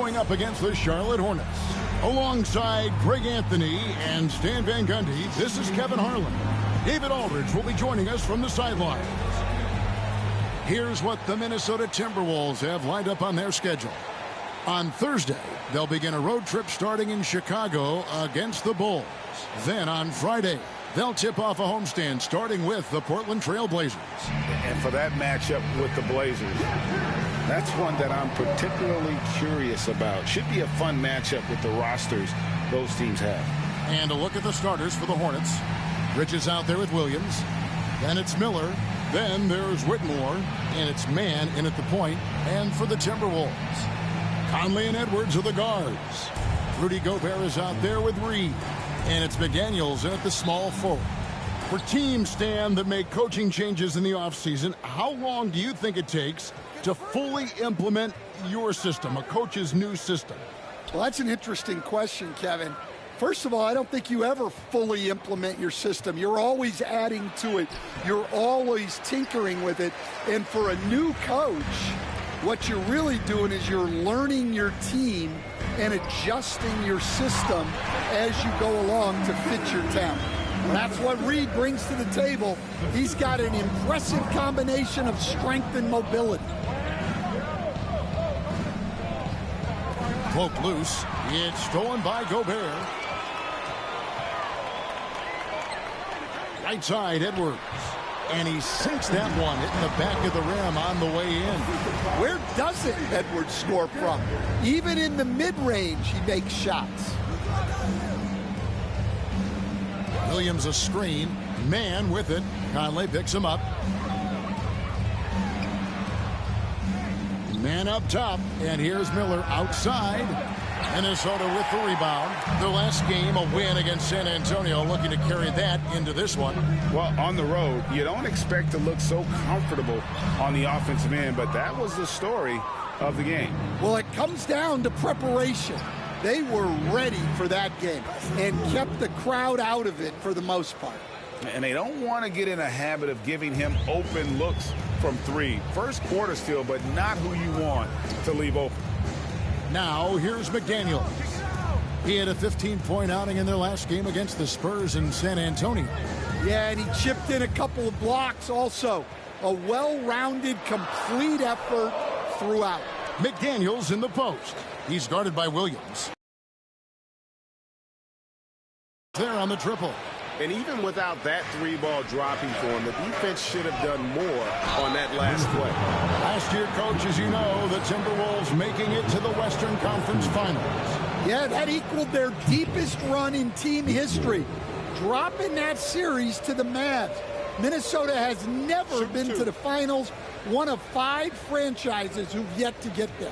going up against the Charlotte Hornets. Alongside Greg Anthony and Stan Van Gundy, this is Kevin Harlan. David Aldridge will be joining us from the sidelines. Here's what the Minnesota Timberwolves have lined up on their schedule. On Thursday, they'll begin a road trip starting in Chicago against the Bulls. Then on Friday, they'll tip off a homestand starting with the Portland Trail Blazers. And for that matchup with the Blazers, that's one that I'm particularly curious about. Should be a fun matchup with the rosters those teams have. And a look at the starters for the Hornets. Bridges out there with Williams. Then it's Miller. Then there's Whitmore. And it's Mann in at the point. And for the Timberwolves, Conley and Edwards are the guards. Rudy Gobert is out there with Reed. And it's McDaniels in at the small forward. For teams, Stan, that make coaching changes in the offseason, how long do you think it takes to fully implement your system, a coach's new system? Well, that's an interesting question, Kevin. First of all, I don't think you ever fully implement your system. You're always adding to it. You're always tinkering with it. And for a new coach, what you're really doing is you're learning your team and adjusting your system as you go along to fit your talent. That's what Reed brings to the table. He's got an impressive combination of strength and mobility. Cloak loose. It's stolen by Gobert. Right side, Edwards. And he sinks that one, hitting the back of the rim on the way in. Where doesn't Edwards score from? Even in the mid-range, he makes shots. Williams a screen. Mann with it. Conley picks him up. Mann up top. And here's Miller outside. Minnesota with the rebound. Their last game, a win against San Antonio, looking to carry that into this one. Well, on the road, you don't expect to look so comfortable on the offensive end, but that was the story of the game. Well, it comes down to preparation. They were ready for that game and kept the crowd out of it for the most part. And they don't want to get in a habit of giving him open looks from three. First quarter still, but not who you want to leave open. Now, here's McDaniels. He had a 15-point outing in their last game against the Spurs in San Antonio. Yeah, and he chipped in a couple of blocks also. A well-rounded, complete effort throughout. McDaniels in the post. He's guarded by Williams. There on the triple. And even without that three-ball dropping for him, the defense should have done more on that last play. Last year, Coach, as you know, the Timberwolves making it to the Western Conference Finals. Yeah, that equaled their deepest run in team history, dropping that series to the Mavs. Minnesota has never been to the finals, one of 5 franchises who've yet to get there.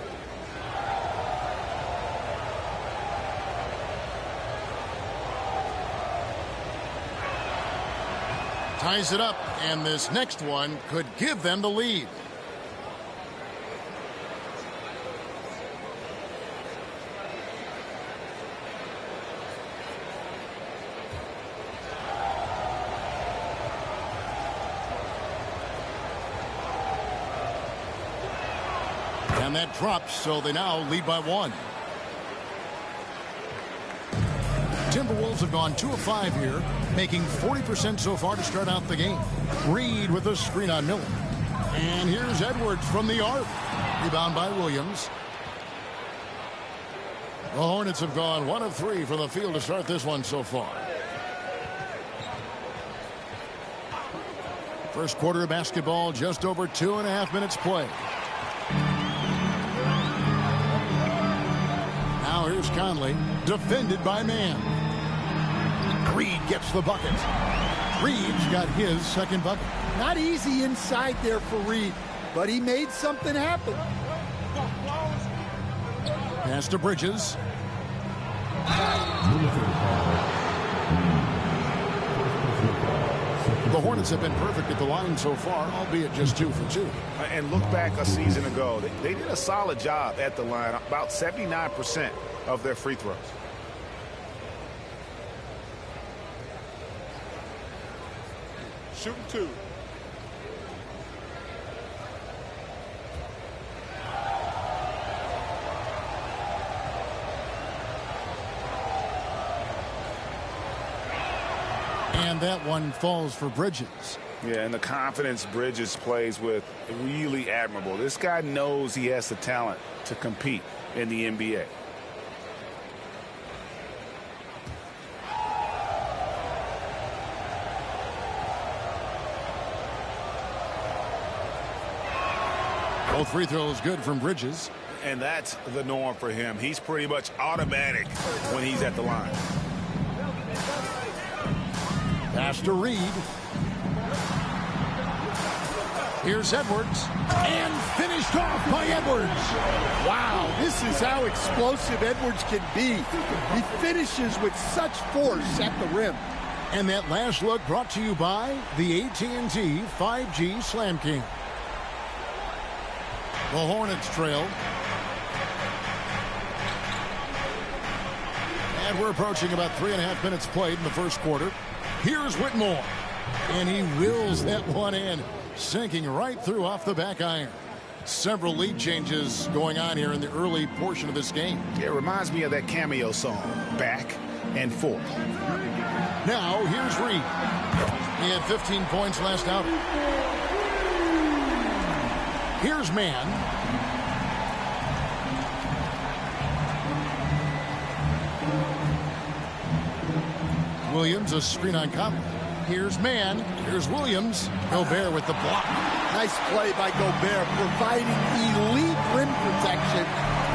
Ties it up, and this next one could give them the lead. And that drops, so they now lead by 1. Timberwolves have gone 2 of 5 here, making 40% so far to start out the game. Reed with a screen on Miller. And here's Edwards from the arc. Rebound by Williams. The Hornets have gone 1 of 3 from the field to start this one so far. First quarter of basketball, just over 2.5 minutes play. Now here's Conley, defended by Mann. Reed gets the bucket. Reed's got his second bucket. Not easy inside there for Reed, but he made something happen. Pass to Bridges. The Hornets have been perfect at the line so far, albeit just 2 for 2. And look back a season ago. They did a solid job at the line, about 79% of their free throws. Shooting 2. And that one falls for Bridges. Yeah, and the confidence Bridges plays with, really admirable. This guy knows he has the talent to compete in the NBA. Both free throws good from Bridges. And that's the norm for him. He's pretty much automatic when he's at the line. Pass to Reed. Here's Edwards. And finished off by Edwards. Wow, this is how explosive Edwards can be. He finishes with such force at the rim. And that last look brought to you by the AT&T 5G Slam King. The Hornets trail. And we're approaching about 3.5 minutes played in the first quarter. Here's Whitmore. And he wills that one in, sinking right through off the back iron. Several lead changes going on here in the early portion of this game. It reminds me of that cameo song, Back and Forth. Now, here's Reed. He had 15 points last outing. Here's Mann. Williams, a screen on Conley. Here's Mann. Here's Williams. Gobert with the block. Nice play by Gobert, providing elite rim protection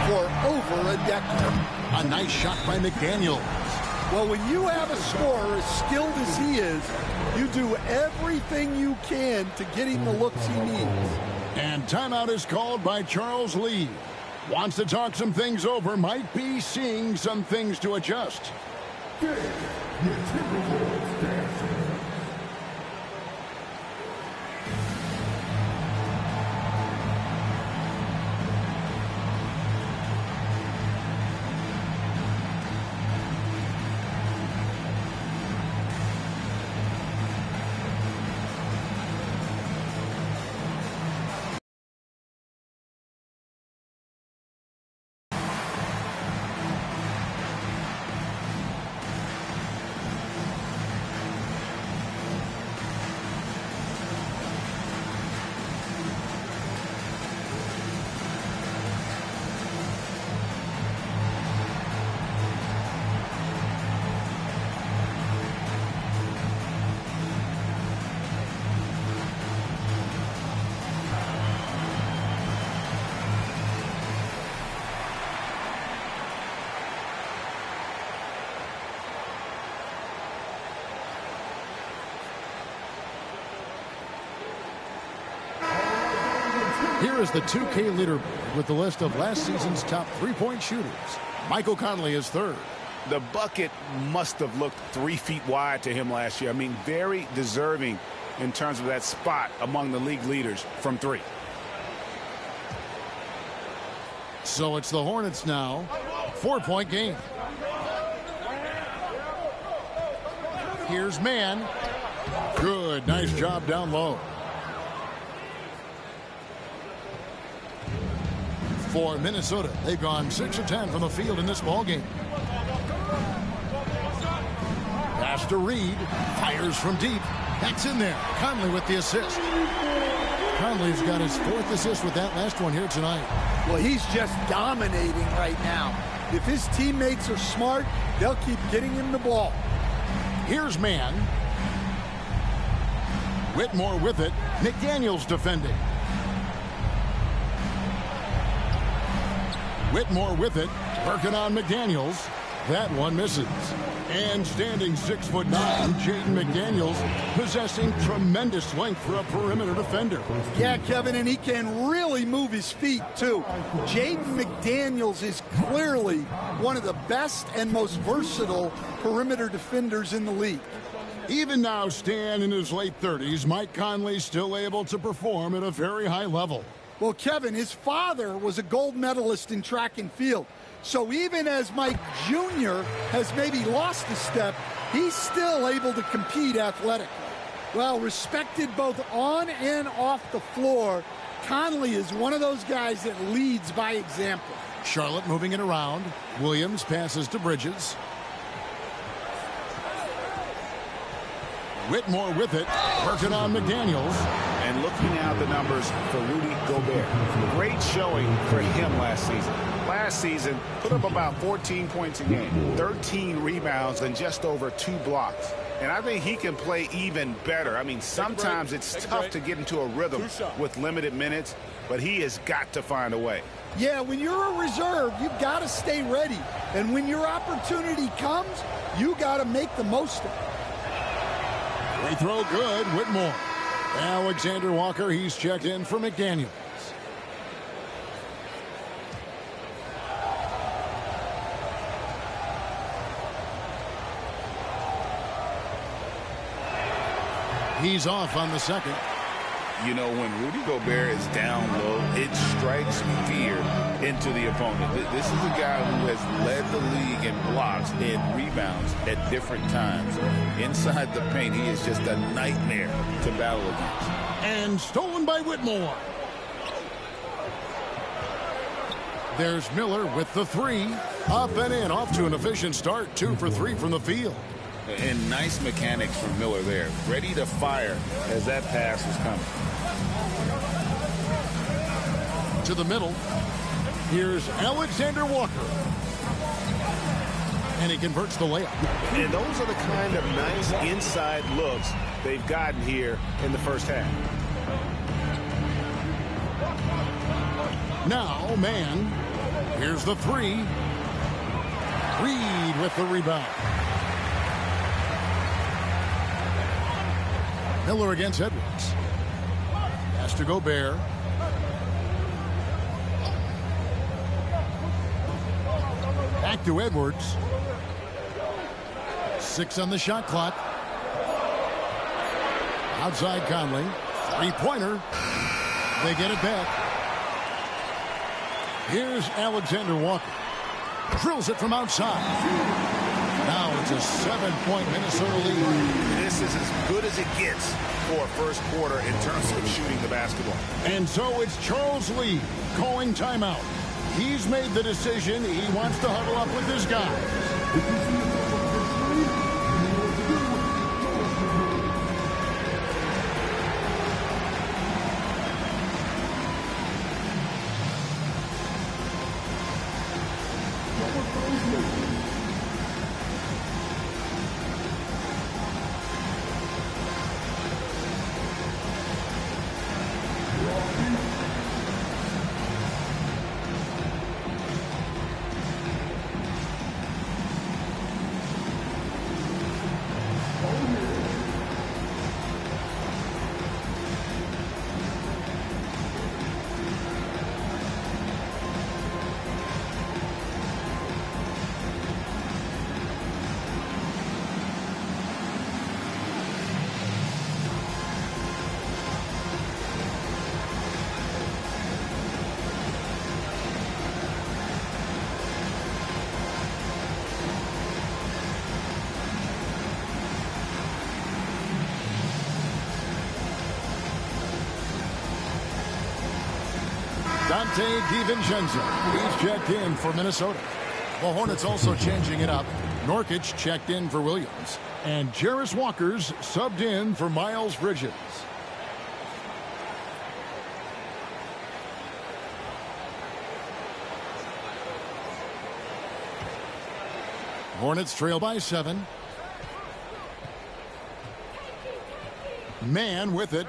for over a decade. A nice shot by McDaniels. Well, when you have a scorer as skilled as he is, you do everything you can to get him the looks he needs. And timeout is called by Charles Lee. Wants to talk some things over. Might be seeing some things to adjust. Here is the 2K leader with the list of last season's top three-point shooters. Michael Conley is third. The bucket must have looked 3 feet wide to him last year. I mean, very deserving in terms of that spot among the league leaders from 3. So it's the Hornets now. 4-point game. Here's Mann. Good. Nice job down low. For Minnesota, they've gone 6 of 10 from the field in this ballgame. Pass to Reed. Fires from deep. That's in there. Conley with the assist. Conley's got his 4th assist with that last one here tonight. Well, he's just dominating right now. If his teammates are smart, they'll keep getting him the ball. Here's Mann. Whitmore with it. McDaniels defending. Whitmore with it. Working on McDaniels. That one misses. And standing 6'9", Jaden McDaniels, possessing tremendous length for a perimeter defender. Yeah, Kevin, and he can really move his feet, too. Jaden McDaniels is clearly one of the best and most versatile perimeter defenders in the league. Even now, Stan in his late 30s, Mike Conley still able to perform at a very high level. Well, Kevin, his father was a gold medalist in track and field. So even as Mike Jr. has maybe lost a step, he's still able to compete athletically. Well, respected both on and off the floor, Conley is one of those guys that leads by example. Charlotte moving it around. Williams passes to Bridges. Whitmore with it. Working on McDaniels. And looking at the numbers for Rudy Gobert. Great showing for him last season. Last season, put up about 14 points a game, 13 rebounds, and just over 2 blocks. And I think he can play even better. I mean, sometimes it's tough to get into a rhythm with limited minutes, but he has got to find a way. Yeah, when you're a reserve, you've got to stay ready. And when your opportunity comes, you got to make the most of it. They throw good. Whitmore. Alexander Walker, he's checked in for McDaniels. He's off on the second. You know, when Rudy Gobert is down low, it strikes fear into the opponent. This is a guy who has led the league in blocks and rebounds at different times. Inside the paint, he is just a nightmare to battle against. And stolen by Whitmore. There's Miller with the three. Up and in, off to an efficient start. 2 for 3 from the field. And nice mechanics from Miller there. Ready to fire as that pass is coming. To the middle. Here's Alexander Walker. And he converts the layup. And those are the kind of nice inside looks they've gotten here in the first half. Now, man. Here's the three. Reed with the rebound. Miller against Edwards. Has to Gobert. Back to Edwards. 6 on the shot clock. Outside Conley. Three-pointer. They get it back. Here's Alexander Walker. Drills it from outside. Now it's a 7-point Minnesota lead. This is as good as it gets for a first quarter in terms of shooting the basketball. And so it's Charles Lee calling timeout. He's made the decision. He wants to huddle up with his guys. Dante DiVincenzo, he's checked in for Minnesota. The Hornets also changing it up. Nurkic checked in for Williams. And Jarris Walker's subbed in for Miles Bridges. Hornets trail by 7. Man with it.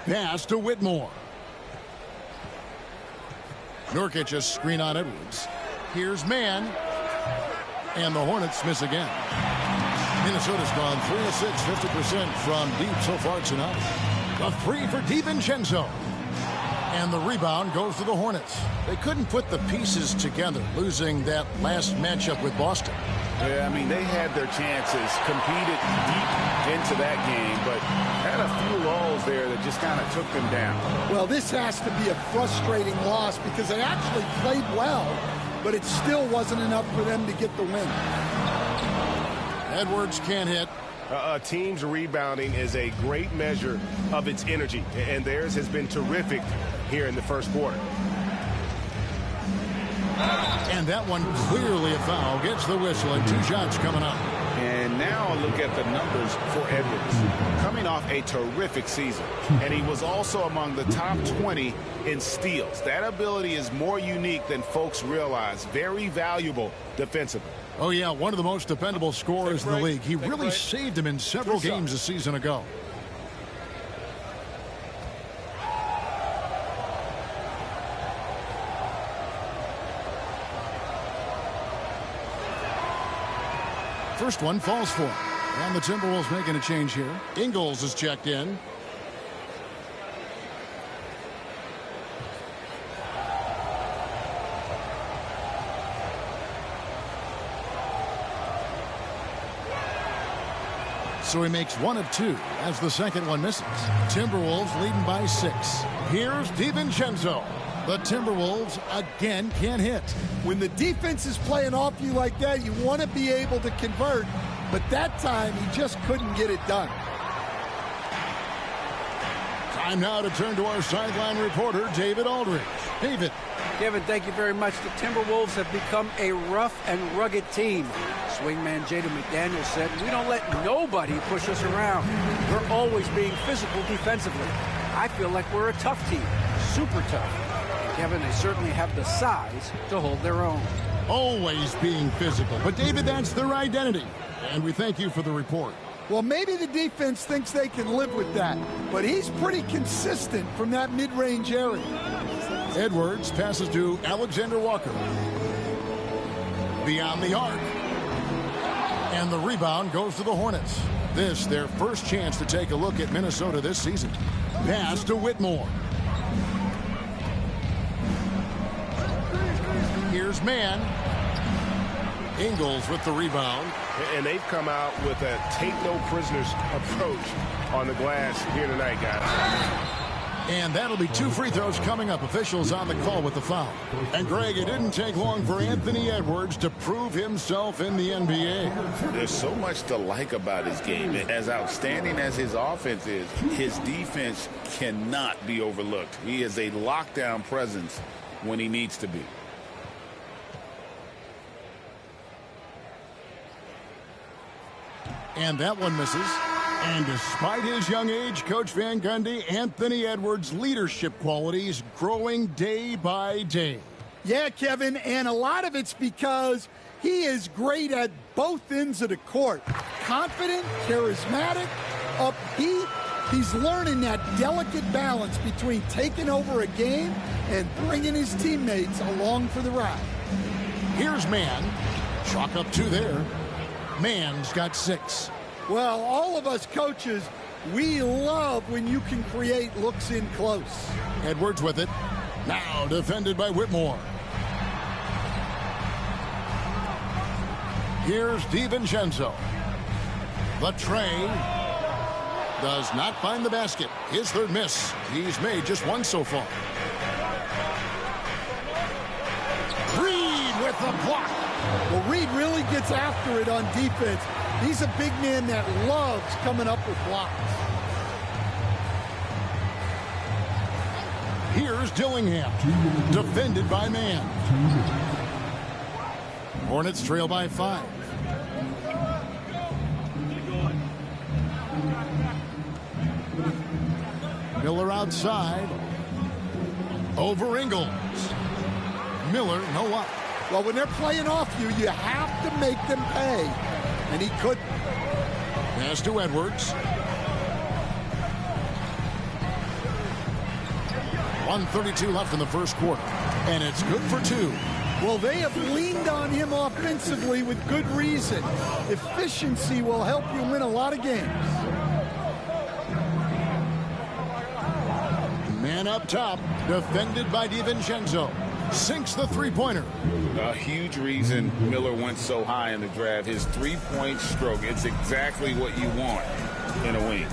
Pass to Whitmore. Nurkic a screen on Edwards. Here's Man. And the Hornets miss again. Minnesota's gone 3 of 6, 50% from deep so far tonight. A 3 for DiVincenzo. And the rebound goes to the Hornets. They couldn't put the pieces together, losing that last matchup with Boston. Yeah, I mean, they had their chances, competed deep into that game, but had a few lulls there that just kind of took them down. Well, this has to be a frustrating loss because they actually played well, but it still wasn't enough for them to get the win. Edwards can't hit. A team's rebounding is a great measure of its energy, and theirs has been terrific here in the first quarter. And that one clearly a foul. Gets the whistle and 2 shots coming up. And now look at the numbers for Edwards. Coming off a terrific season. And he was also among the top 20 in steals. That ability is more unique than folks realize. Very valuable defensively. Oh, yeah, one of the most dependable scorers in the league. He really saved him in several games a season ago. First one falls for him. And the Timberwolves making a change here. Ingles is checked in. So he makes 1 of 2 as the second one misses. Timberwolves leading by 6. Here's DiVincenzo. The Timberwolves again can't hit. When the defense is playing off you like that, you want to be able to convert. But that time, he just couldn't get it done. Time now to turn to our sideline reporter, David Aldridge. David. Kevin, thank you very much. The Timberwolves have become a rough and rugged team. Swingman Jaden McDaniels said, "We don't let nobody push us around. We're always being physical defensively. I feel like we're a tough team, super tough." And Kevin, they certainly have the size to hold their own. Always being physical. But, David, that's their identity. And we thank you for the report. Well, maybe the defense thinks they can live with that, but he's pretty consistent from that mid-range area. Edwards passes to Alexander Walker. Beyond the arc. And the rebound goes to the Hornets. This, their first chance to take a look at Minnesota this season. Pass to Whitmore. Here's Mann. Ingles with the rebound. And they've come out with a take-no-prisoners approach on the glass here tonight, guys. And that'll be 2 free throws coming up. Officials on the call with the foul. And, Greg, it didn't take long for Anthony Edwards to prove himself in the NBA. There's so much to like about his game. As outstanding as his offense is, his defense cannot be overlooked. He is a lockdown presence when he needs to be. And that one misses. And despite his young age, Coach Van Gundy, Anthony Edwards' leadership qualities growing day by day. Yeah, Kevin, and a lot of it's because he is great at both ends of the court. Confident, charismatic, upbeat. He's learning that delicate balance between taking over a game and bringing his teammates along for the ride. Here's Mann. Chalk up 2 there. Mann's got 6. Well, all of us coaches, we love when you can create looks in close. Edwards with it. Now defended by Whitmore. Here's DiVincenzo. The tray does not find the basket. His 3rd miss. He's made just 1 so far. Reed with the block. Well, Reed really gets after it on defense. He's a big man that loves coming up with blocks. Here's Dillingham. Defended by Mann. Hornets trail by 5. Miller outside. Over Ingles. Miller, no up. Well, when they're playing off you, you have to make them pay. And he couldn't. Pass to Edwards. 1:32 left in the first quarter. And it's good for 2. Well, they have leaned on him offensively with good reason. Efficiency will help you win a lot of games. Man up top. Defended by DiVincenzo. Sinks the 3-pointer. A huge reason Miller went so high in the draft. His 3-point stroke. It's exactly what you want in a wing.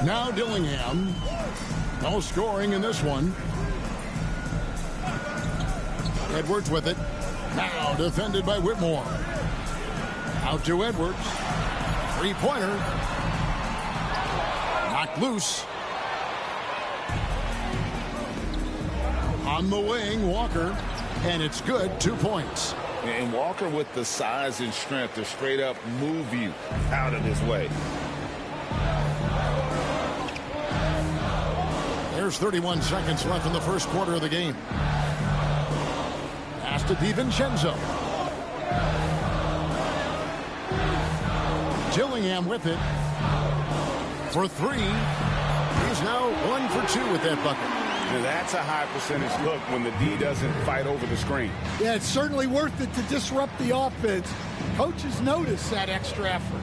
Now Dillingham. No scoring in this one. Edwards with it. Now defended by Whitmore. Out to Edwards. 3-pointer. Knocked loose. On the wing, Walker. And it's good, 2 points. And Walker with the size and strength to straight up move you out of his way. There's 31 seconds left in the first quarter of the game. Pass to DiVincenzo. Gillingham with it. For three. He's now 1 for 2 with that bucket. Now that's a high percentage look when the D doesn't fight over the screen. Yeah, it's certainly worth it to disrupt the offense. Coaches notice that extra effort.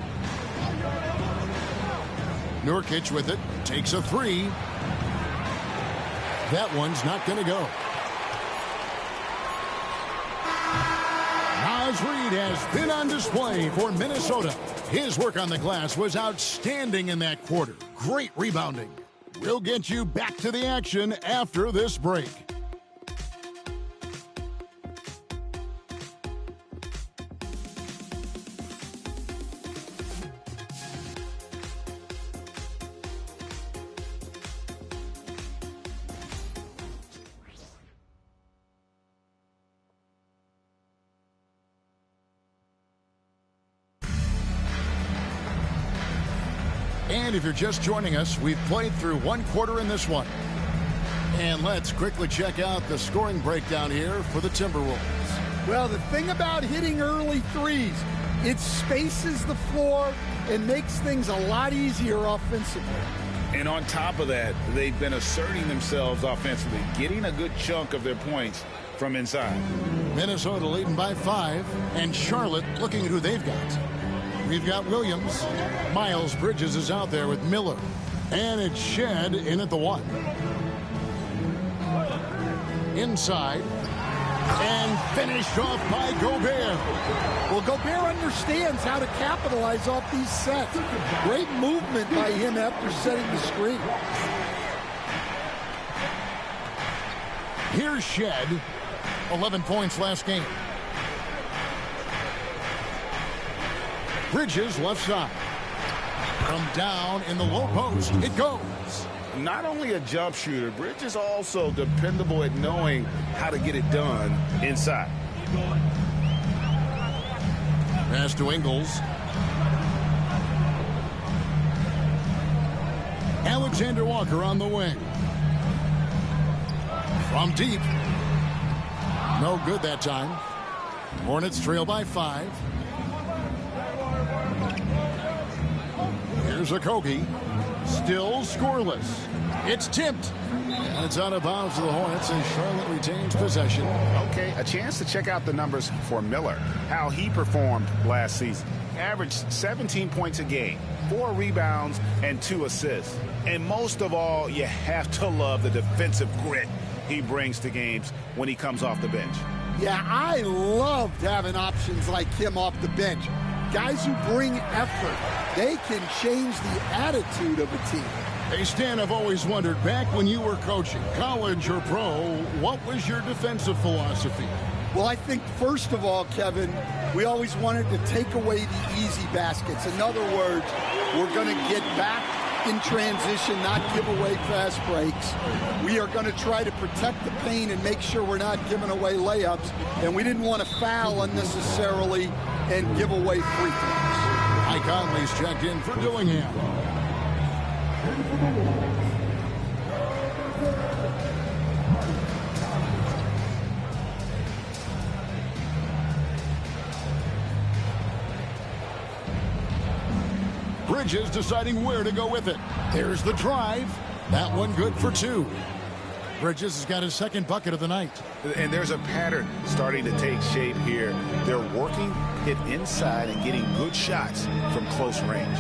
Nurkic with it. Takes a three. That one's not going to go. Naz Reid has been on display for Minnesota. His work on the glass was outstanding in that quarter. Great rebounding. We'll get you back to the action after this break. And if you're just joining us, we've played through one quarter in this one. And let's quickly check out the scoring breakdown here for the Timberwolves. Well, the thing about hitting early threes, it spaces the floor and makes things a lot easier offensively. And on top of that, they've been asserting themselves offensively, getting a good chunk of their points from inside. Minnesota leading by 5, and Charlotte looking at who they've got. We've got Williams. Miles Bridges is out there with Miller. And it's Shed in at the 1. Inside. And finished off by Gobert. Well, Gobert understands how to capitalize off these sets. Great movement by him after setting the screen. Here's Shed. 11 points last game. Bridges left side. From down in the low post, it goes. Not only a jump shooter, Bridges also dependable at knowing how to get it done inside. Pass to Ingles. Alexander Walker on the wing. From deep. No good that time. Hornets trail by 5. Here's Okogie. Still scoreless. It's tipped. And it's out of bounds to the Hornets, and Charlotte retains possession. Okay, a chance to check out the numbers for Miller. How he performed last season. Averaged 17 points a game, 4 rebounds, and 2 assists. And most of all, you have to love the defensive grit he brings to games when he comes off the bench. Yeah, I loved having options like him off the bench. Guys who bring effort. They can change the attitude of a team. Hey, Stan, I've always wondered, back when you were coaching, college or pro, what was your defensive philosophy? Well, I think, first of all, Kevin, we always wanted to take away the easy baskets. In other words, we're going to get back in transition, not give away fast breaks. We are going to try to protect the paint and make sure we're not giving away layups. And we didn't want to foul unnecessarily and give away free throws. Mike Conley's checked in for Dillingham. Bridges deciding where to go with it. There's the drive. That one good for 2. Bridges has got his second bucket of the night. And there's a pattern starting to take shape here. They're working it inside and getting good shots from close range.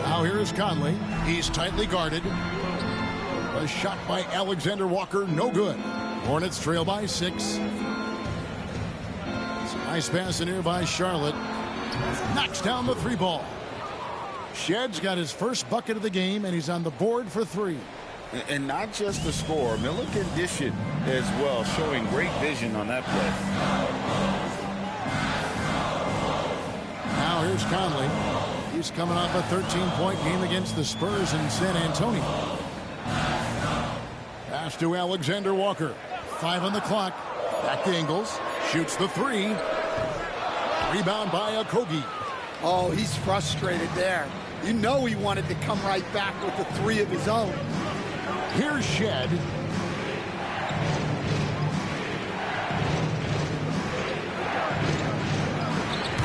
Now here's Conley. He's tightly guarded. A shot by Alexander Walker, no good. Hornets trail by 6. Nice pass in here by Charlotte. Knocks down the 3 ball. Shed's got his first bucket of the game, and he's on the board for 3. And not just the score. Miller can dish it as well, showing great vision on that play. Now here's Conley. He's coming off a 13-point game against the Spurs in San Antonio. Pass to Alexander Walker. 5 on the clock. Back to Ingles. Shoots the 3. Rebound by Okogie. Oh, he's frustrated there. You know he wanted to come right back with the 3 of his own. Here's Shed.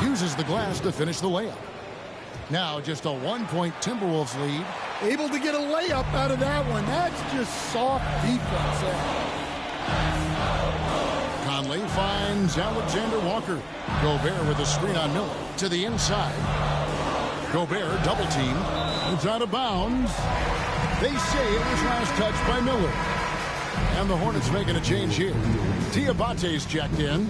Uses the glass to finish the layup. Now just a 1-point Timberwolves lead. Able to get a layup out of that one. That's just soft defense there. Conley finds Alexander Walker. Gobert with a screen on Miller to the inside. Gobert double team. It's out of bounds. They say it was last touched by Miller. And the Hornets making a change here. Diabate's checked in.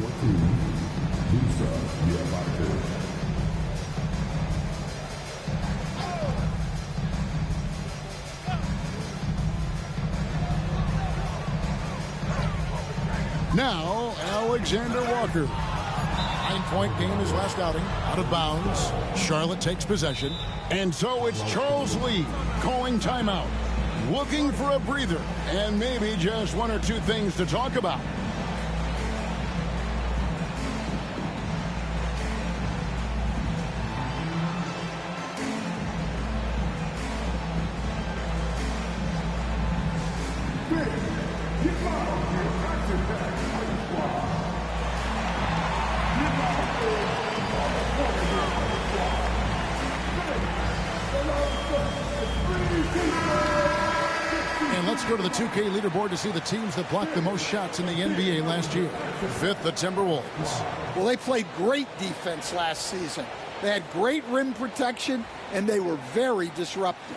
Now, Alexander Walker. 9-point game his last outing. Out of bounds. Charlotte takes possession. And so it's Charles Lee calling timeout. Looking for a breather. And maybe just 1 or 2 things to talk about. Let's go to the 2K leaderboard to see the teams that blocked the most shots in the NBA last year. 5th, the Timberwolves. Well, they played great defense last season. They had great rim protection, and they were very disruptive.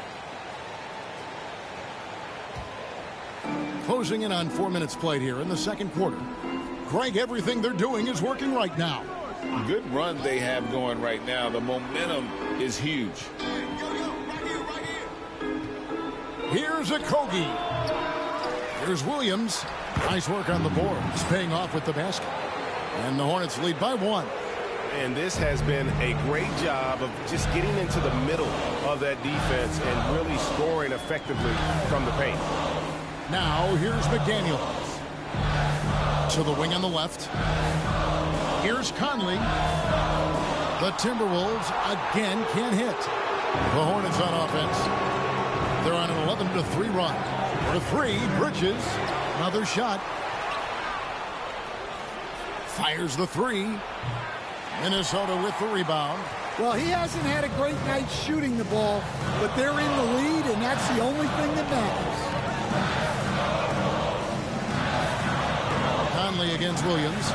Closing in on 4 minutes played here in the second quarter. Greg, everything they're doing is working right now. Good run they have going right now. The momentum is huge. Here's Okogie. Here's Williams. Nice work on the boards, paying off with the basket. And the Hornets lead by 1. And this has been a great job of just getting into the middle of that defense and really scoring effectively from the paint. Now here's McDaniels. To the wing on the left. Here's Conley. The Timberwolves again can't hit. The Hornets on offense. They're on an 11-3 run. For 3, Bridges. Another shot. Fires the 3. Minnesota with the rebound. Well, he hasn't had a great night shooting the ball, but they're in the lead, and that's the only thing that matters. Conley against Williams.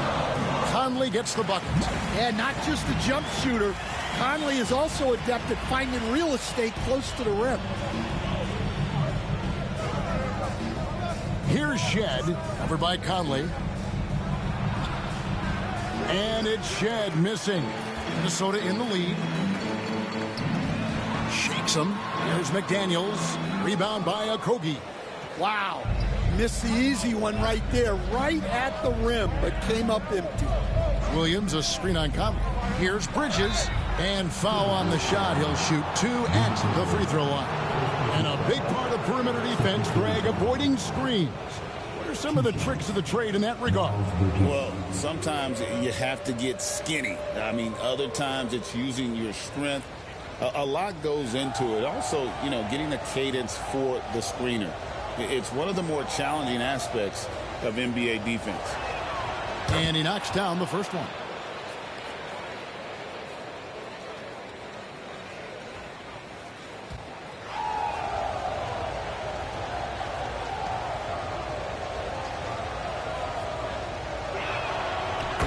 Conley gets the bucket. Yeah, not just a jump shooter. Conley is also adept at finding real estate close to the rim. Here's Shed, covered by Conley. And it's Shed missing. Minnesota in the lead. Shakes him. Here's McDaniels. Rebound by Okogie. Wow. Missed the easy one right there, right at the rim, but came up empty. Williams, a screen on Conley. Here's Bridges. And foul on the shot. He'll shoot 2 at the free throw line. And a big part of perimeter defense, Greg, avoiding screens. What are some of the tricks of the trade in that regard? Well, sometimes you have to get skinny. I mean, other times it's using your strength. A lot goes into it. Also, you know, getting a cadence for the screener. It's one of the more challenging aspects of NBA defense. And he knocks down the first one.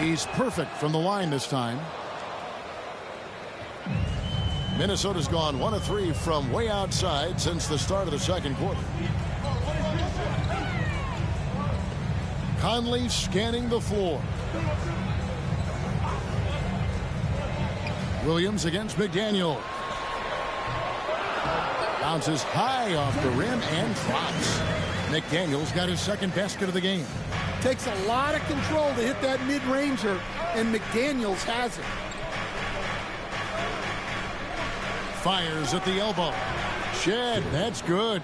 He's perfect from the line this time. Minnesota's gone 1 of 3 from way outside since the start of the second quarter. Conley scanning the floor. Williams against McDaniel. Bounces high off the rim and drops. McDaniel's got his second basket of the game. Takes a lot of control to hit that mid-ranger, and McDaniels has it. Fires at the elbow. Shed, that's good.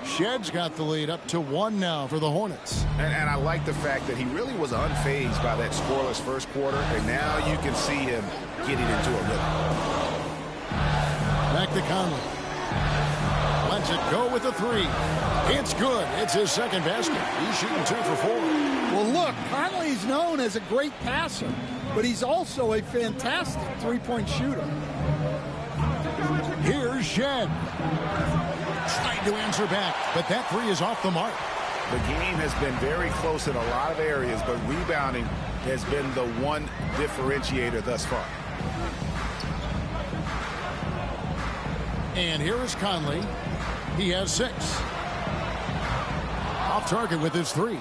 Shedd's got the lead up to 1 now for the Hornets. And I like the fact that he really was unfazed by that scoreless first quarter, and now you can see him getting into a rhythm. Back to Conley. Lets it go with a 3. It's good. It's his second basket. He's shooting 2 for 4. Well, look, Conley's known as a great passer, but he's also a fantastic three-point shooter. Here's Shed. Tried to answer back, but that 3 is off the mark. The game has been very close in a lot of areas, but rebounding has been the one differentiator thus far. And here is Conley. He has 6. Off target with his 3.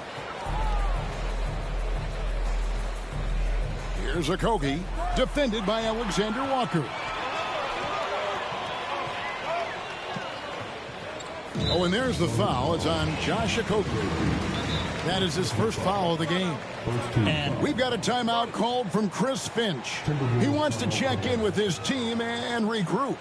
Here's Okogie, defended by Alexander Walker. Oh, and there's the foul. It's on Josh Okogie. That is his first foul of the game. And we've got a timeout called from Chris Finch. He wants to check in with his team and regroup.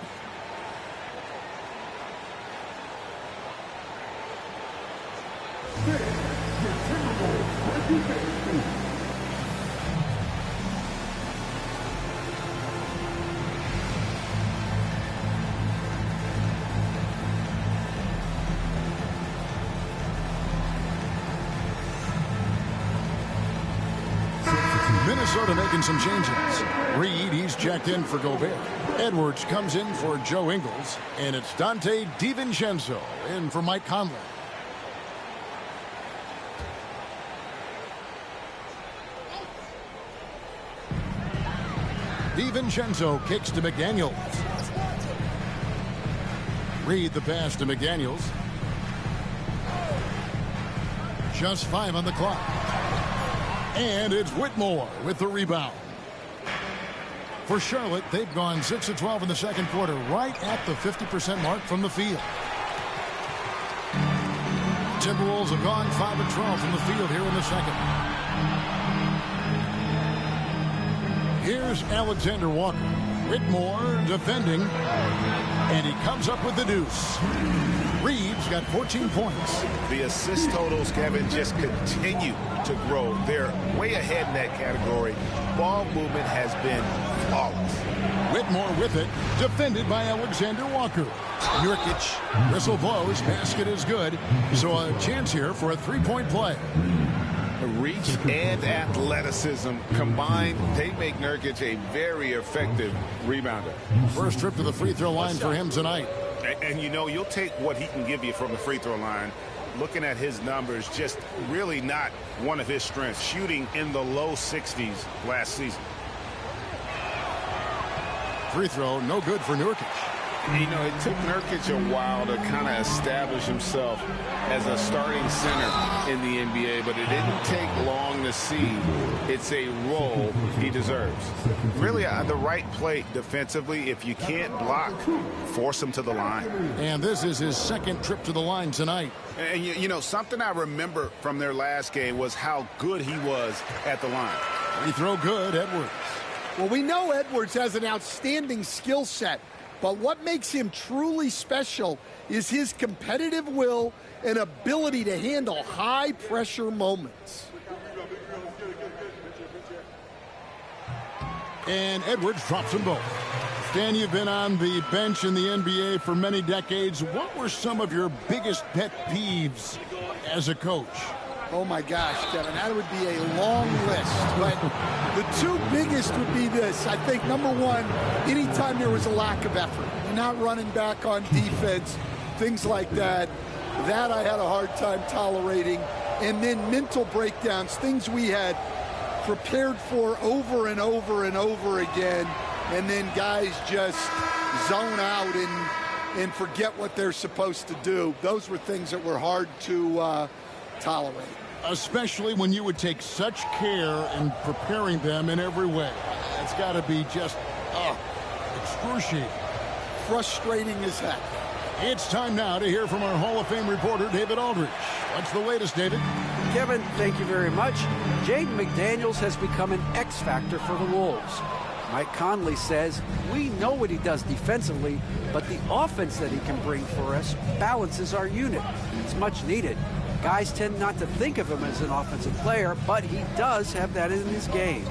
Minnesota making some changes. Reed, he's checked in for Gobert. Edwards comes in for Joe Ingles. And it's Dante DiVincenzo in for Mike Conley. DiVincenzo kicks to McDaniels. Reed the pass to McDaniels. Just 5 on the clock. And it's Whitmore with the rebound. For Charlotte, they've gone 6 of 12 in the second quarter, right at the 50% mark from the field. Timberwolves have gone 5 of 12 from the field here in the second. Here's Alexander Walker. Whitmore defending. And he comes up with the deuce. Reed's got 14 points. The assist totals, Kevin, just continue to grow. They're way ahead in that category. Ball movement has been flawless. Whitmore with it, defended by Alexander Walker. Nurkic, whistle blows, basket is good. So a chance here for a three-point play. Reach and athleticism combined, they make Nurkic a very effective rebounder. First trip to the free throw line for him tonight. And you know, you'll take what he can give you from the free throw line. Looking at his numbers, just really not one of his strengths. Shooting in the low 60s last season. Free throw, no good for Nurkic. You know, it took Nurkic a while to kind of establish himself as a starting center in the NBA, but it didn't take long to see it's a role he deserves. Really, the right play defensively. If you can't block, force him to the line. And this is his second trip to the line tonight. And, you know, something I remember from their last game was how good he was at the line. Free throw good, Edwards. Well, we know Edwards has an outstanding skill set, but what makes him truly special is his competitive will and ability to handle high-pressure moments. And Edwards drops them both. Dan, you've been on the bench in the NBA for many decades. What were some of your biggest pet peeves as a coach? Oh, my gosh, Kevin, that would be a long list. But the two biggest would be this. I think, number one, anytime there was a lack of effort, you're not running back on defense, things like that, that I had a hard time tolerating. And then mental breakdowns, things we had prepared for over and over and over again, and then guys just zone out and forget what they're supposed to do. Those were things that were hard to tolerate. Especially when you would take such care in preparing them in every way. It's got to be just excruciating. Frustrating as heck. It's time now to hear from our Hall of Fame reporter, David Aldridge. What's the latest, David? Kevin, thank you very much. Jaden McDaniels has become an X factor for the Wolves. Mike Conley says, we know what he does defensively, but the offense that he can bring for us balances our unit. It's much needed. Guys tend not to think of him as an offensive player, but he does have that in his game.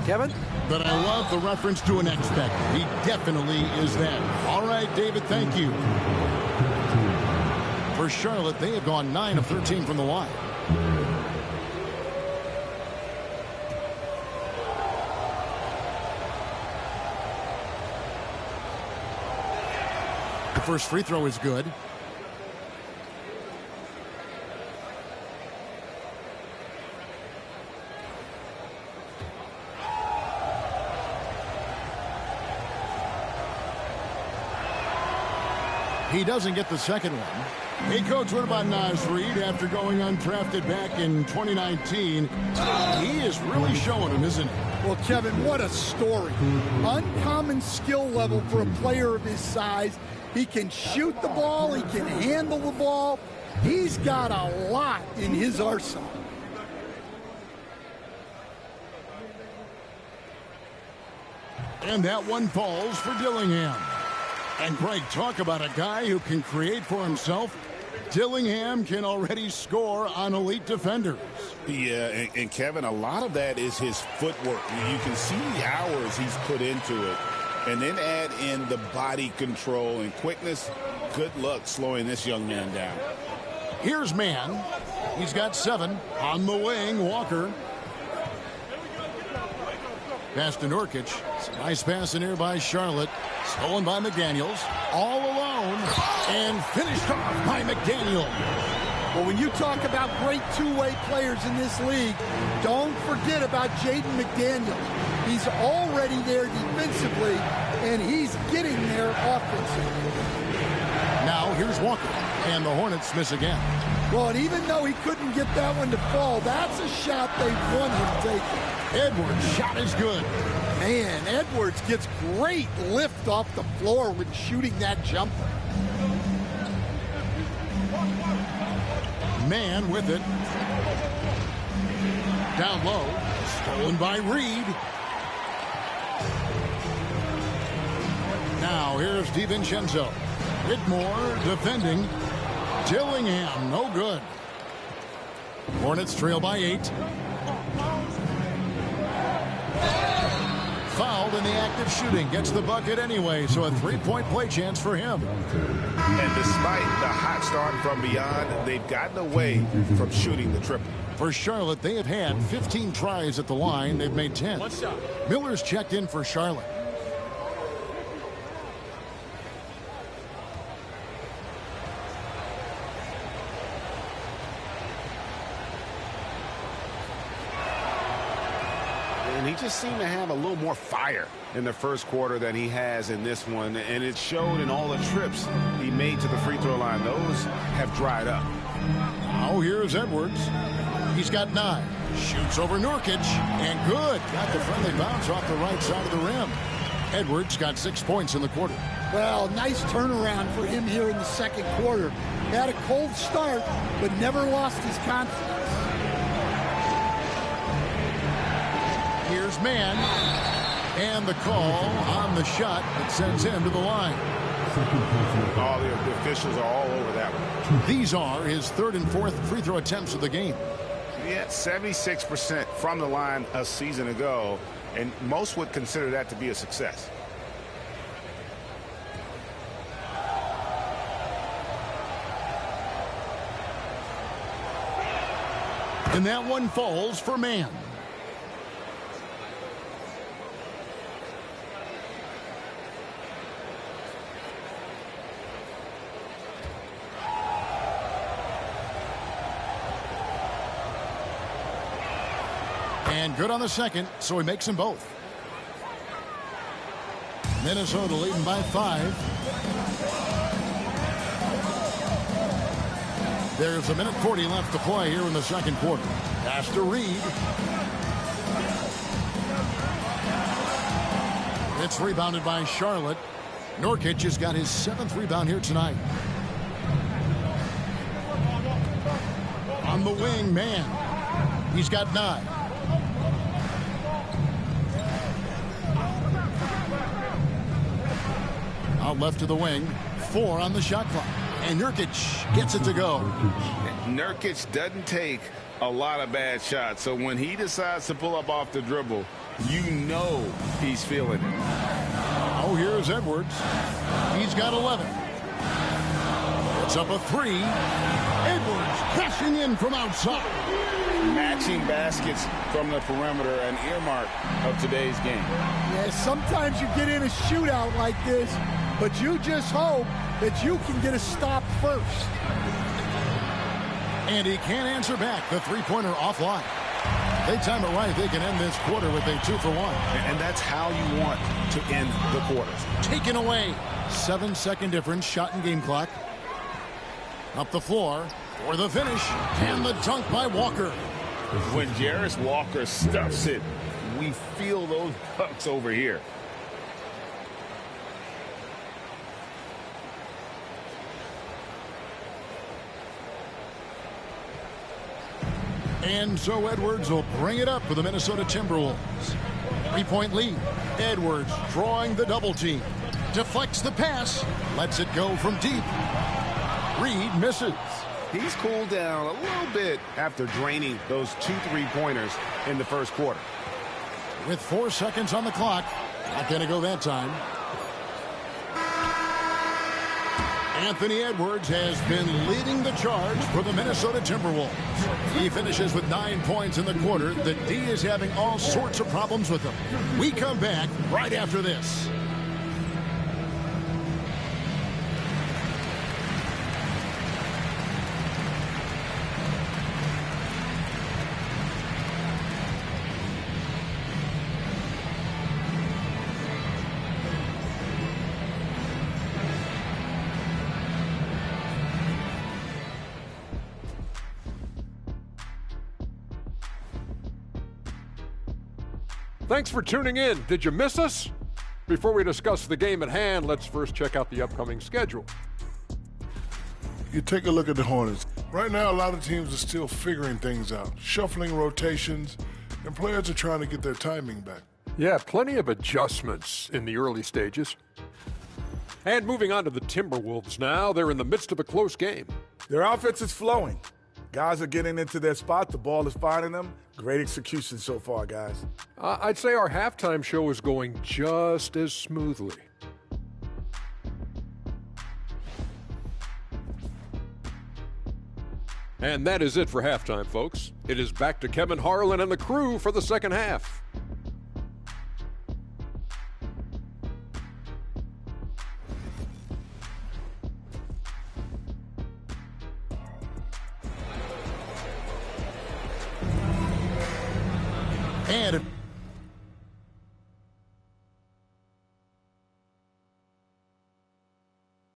Kevin? But I love the reference to an X factor. He definitely is that. All right, David, thank you. For Charlotte, they have gone 9 of 13 from the line. The first free throw is good. He doesn't get the second one. Hey, Coach, what about Naz Reid after going undrafted back in 2019? He is really showing him, isn't he? Well, Kevin, what a story. Uncommon skill level for a player of his size. He can shoot the ball. He can handle the ball. He's got a lot in his arsenal. And that one falls for Dillingham. And Greg, talk about a guy who can create for himself. Dillingham can already score on elite defenders. Yeah, and Kevin, a lot of that is his footwork. You can see the hours he's put into it. And then add in the body control and quickness. Good luck slowing this young man down. Here's Mann. He's got 7 on the wing. Walker. Pass to Nurkic. Nice pass in here by Charlotte. Stolen by McDaniels. All alone. And finished off by McDaniel. Well, when you talk about great two-way players in this league, don't forget about Jaden McDaniels. He's already there defensively, and he's getting there offensively. Now here's Walker. And the Hornets miss again. Well, and even though he couldn't get that one to fall, that's a shot they want him taking. Edwards' shot is good. Man, Edwards gets great lift off the floor when shooting that jumper. Mann with it. Down low. Stolen by Reed. Now here's DiVincenzo. Whitmore defending. Dillingham, no good. Hornets trail by 8. Fouled in the act of shooting. Gets the bucket anyway, so a 3-point play chance for him. And despite the hot start from beyond, they've gotten away from shooting the triple. For Charlotte, they have had 15 tries at the line. They've made 10. Miller's checked in for Charlotte. And he just seemed to have a little more fire in the first quarter than he has in this one. And it showed in all the trips he made to the free throw line. Those have dried up. Now here's Edwards. He's got 9. Shoots over Nurkic. And good. Got the friendly bounce off the right side of the rim. Edwards got 6 points in the quarter. Well, nice turnaround for him here in the second quarter. Had a cold start, but never lost his confidence. Here's Mann. And the call on the shot that sends him to the line. All the officials are all over that one. These are his 3rd and 4th free throw attempts of the game. Yeah, 76% from the line a season ago, and most would consider that to be a success. And that one falls for Mann. And good on the second, so he makes them both. Minnesota leading by 5. There's 1:40 left to play here in the second quarter. Pass to Reed. It's rebounded by Charlotte. Nurkic has got his 7th rebound here tonight. On the wing, Mann. He's got 9. Out left to the wing. 4 on the shot clock. And Nurkic gets it to go. Nurkic doesn't take a lot of bad shots. So when he decides to pull up off the dribble, you know he's feeling it. Oh, here's Edwards. He's got 11. It's up a 3. Edwards crashing in from outside. Matching baskets from the perimeter, an earmark of today's game. Yeah, sometimes you get in a shootout like this, but you just hope that you can get a stop first. And he can't answer back. The three-pointer offline. They time it right. They can end this quarter with a 2-for-1. And that's how you want to end the quarters. Taken away. 7-second difference. Shot and game clock. Up the floor for the finish. And the dunk by Walker. When Jarris Walker stuffs it, we feel those bucks over here. And so Edwards will bring it up for the Minnesota Timberwolves. 3-point lead. Edwards drawing the double team. Deflects the pass. Lets it go from deep. Reed misses. He's cooled down a little bit after draining those 2 3-pointers in the first quarter. With 4 seconds on the clock. Not going to go that time. Anthony Edwards has been leading the charge for the Minnesota Timberwolves. He finishes with 9 points in the quarter. The D is having all sorts of problems with him. We come back right after this. Thanks for tuning in. Did you miss us? Before we discuss the game at hand, let's first check out the upcoming schedule. You take a look at the Hornets. Right now, a lot of teams are still figuring things out, shuffling rotations, and players are trying to get their timing back. Yeah, plenty of adjustments in the early stages. And moving on to the Timberwolves now, they're in the midst of a close game. Their offense is flowing. Guys are getting into their spot. The ball is finding them. Great execution so far, guys. I'd say our halftime show is going just as smoothly. And that is it for halftime, folks. It is back to Kevin Harlan and the crew for the second half. And